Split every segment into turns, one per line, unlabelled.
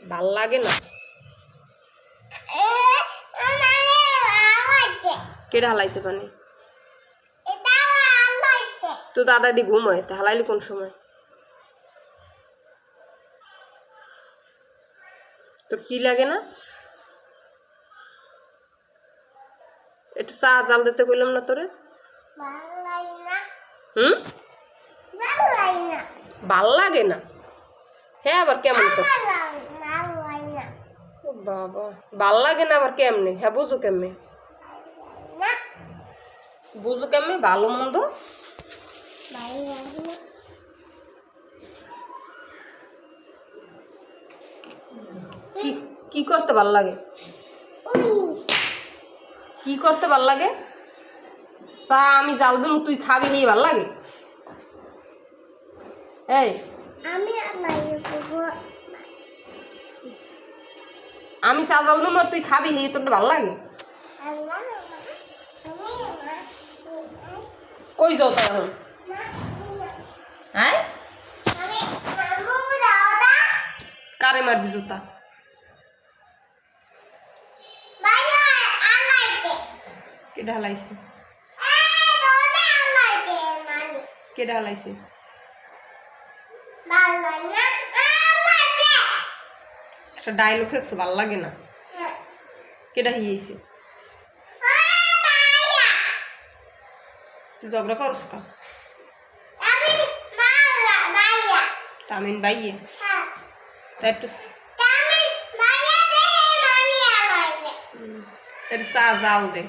ভাল লাগে না কেডা হালাইছে পানি তো দাদা দি ঘুমায় তা হালাইলি কোন সময় তোর কি লাগে না একটু চা জাল দিতে কইলাম না তোরে ভাল লাগে না হ্যাঁ আবার কেমন তো বাবা ভাল লাগে না আবার কেমনে হ্যাঁ বুঝো কেমনে বুঝো কেমনে ভালো মন্দ কি করতে ভাল লাগে কি করতে ভাল লাগে চা আমি জাল দিন তুই খাবি নি ভাল লাগে এই আমি চা জাল দিন আর তুই খাবি নি তোর ভাল লাগে কই যাও তা এখন হ্যাঁ কারে মারবি জুতা কেডা হালাইছে কেডা হালাইছে একটা ডায়লগ দেখছো ভাল লাগে না কেডা হিয়েছে তুই ঝগড়া করছ কা তামিন বাইয়ে তাই একটু একটু চা জাল দে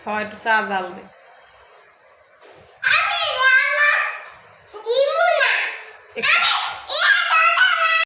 হয় একটু চা জাল দে একটু